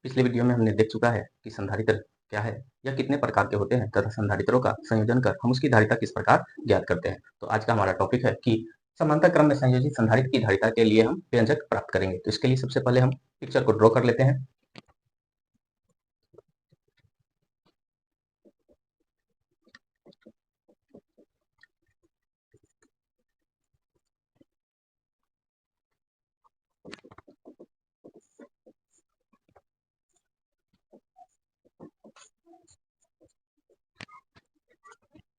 पिछले वीडियो में हमने देख चुका है कि संधारित्र क्या है या कितने प्रकार के होते हैं तथा संधारित्रों का संयोजन कर हम उसकी धारिता किस प्रकार ज्ञात करते हैं। तो आज का हमारा टॉपिक है कि समांतर क्रम में संयोजित संधारित्र की धारिता के लिए हम व्यंजक प्राप्त करेंगे। तो इसके लिए सबसे पहले हम पिक्चर को ड्रॉ कर लेते हैं।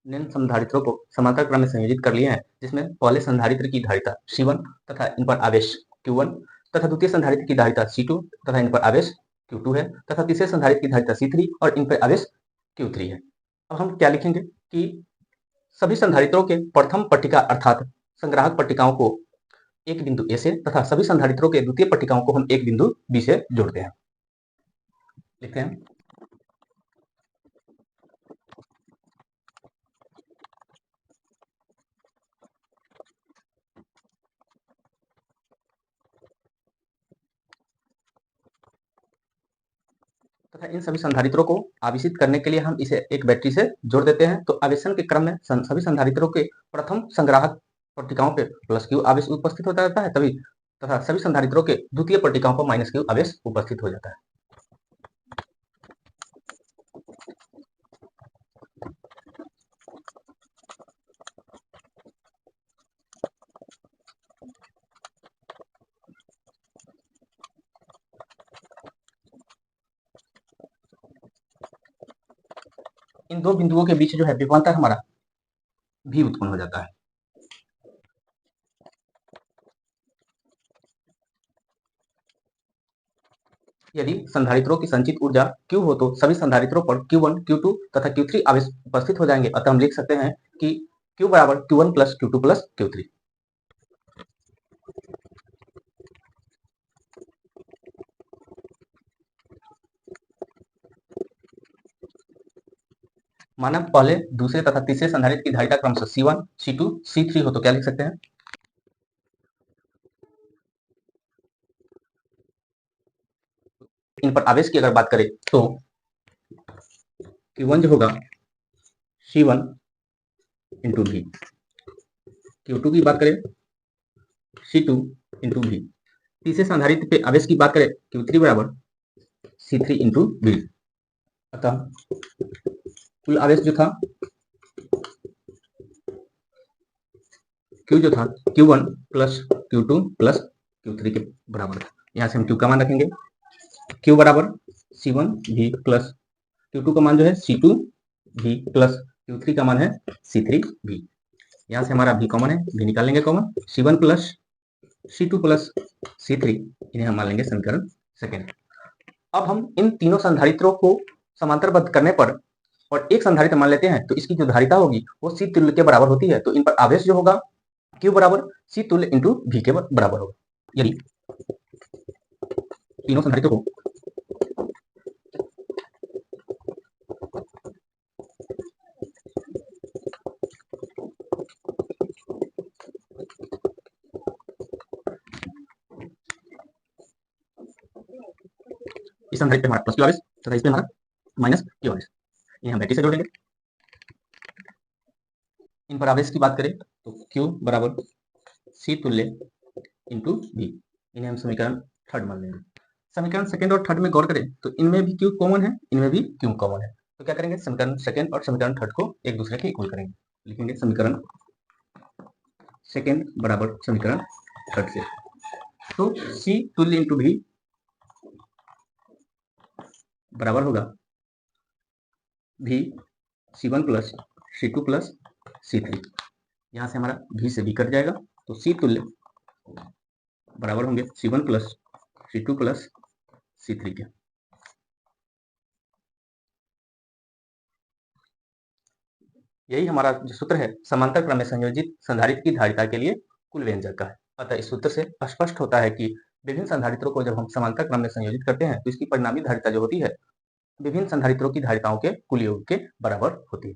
निम्न संधारित्रों को समांतर क्रम में संयोजित कर लिए हैं, जिसमें पहले संधारित्र की धारिता C1 तथा इन पर आवेश Q1 तथा द्वितीय संधारित्र की धारिता C2 तथा इन पर आवेश Q2 है तथा तीसरे संधारित्र की धारिता C3 और इन पर आवेश Q3 है। अब हम क्या लिखेंगे कि सभी संधारित्रों के प्रथम पट्टिका अर्थात संग्राहक पट्टिकाओं को एक बिंदु ए से तथा सभी संधारित्रों के द्वितीय पट्टिकाओं को हम एक बिंदु बी से जोड़ते हैं। लिखते हैं तथा इन सभी संधारित्रों को आवेशित करने के लिए हम इसे एक बैटरी से जोड़ देते हैं। तो आवेशन के क्रम में सभी संधारित्रों के प्रथम संग्राहक पट्टिकाओं पे प्लस क्यू आवेश उपस्थित होता रहता है तभी तथा सभी संधारित्रों के द्वितीय पट्टिकाओं पर माइनस क्यू आवेश उपस्थित हो जाता है। इन दो बिंदुओं के बीच जो है विभवांतर हमारा भी उत्पन्न हो जाता है। यदि संधारित्रों की संचित ऊर्जा Q हो तो सभी संधारित्रों पर Q1, Q2 तथा Q3 आवेश उपस्थित हो जाएंगे। अतः हम लिख सकते हैं कि Q बराबर Q1 plus Q2 plus Q3। माना पहले दूसरे तथा तीसरे संधारित्र की धारिता क्रमशः C1, C2, C3 हो तो क्या लिख सकते हैं? इन पर आवेश की अगर बात करें तो Q1 जो होगा C1 इंटू V, Q2 की बात करें C2 इंटू V, तीसरे संधारित्र पे आवेश की बात करें Q3 बराबर C3 इंटू V। अतः कुल आवेश जो था Q जो था Q1 plus Q2 plus Q3 के बराबर था। यहाँ से हम Q का मान रखेंगे Q बराबर C1 V प्लस Q2 का मान जो है C2 V प्लस Q3 का मान है C3 V। यहाँ से हमारा V कॉमन है, V निकाल लेंगे common. C1 plus C2 plus C3 इन्हें हम मान लेंगे समीकरण सेकेंड। अब हम इन तीनों संधारित्रों को समांतरबद्ध करने पर और एक संधारित्र मान लेते हैं तो इसकी जो धारिता होगी वो C तुल्य के बराबर होती है। तो इन पर आवेश जो होगा Q बराबर C तुल्य इंटू V के बराबर होगा। यदि तीनों संधारित्रों को इस संधारित्र पे हमारा प्लस क्यू आवेश तथा इस पे हमारा माइनस क्यू आवेश, इन्हें हम बैटरी से जोड़ देंगे। इन पर आवेश की बात करें तो Q बराबर C तुल्य इंटू V, इन्हें हम समीकरण थर्ड मान लेंगे। समीकरण सेकंड और थर्ड में गौर करें तो इनमें भी Q कॉमन है, इनमें भी Q कॉमन है। तो क्या करेंगे, समीकरण सेकंड और समीकरण थर्ड को एक दूसरे के इक्वल करेंगे। लिखेंगे समीकरण सेकंड बराबर समीकरण थर्ड से। तो C तुल्य इंटू V बराबर होगा V C1 plus C2 plus C3। यहाँ से हमारा V से V कट जाएगा तो C तुल्य बराबर होंगे C1 plus C2 plus C3 के। यही हमारा जो सूत्र है समांतर क्रम में संयोजित संधारित्र की धारिता के लिए कुल व्यंजक का है। अतः इस सूत्र से स्पष्ट होता है कि विभिन्न संधारित्रों को जब हम समांतर क्रम में संयोजित करते हैं तो इसकी परिणामी धारिता जो होती है विभिन्न संधारित्रों की धारिताओं के कुल योग के बराबर होती है।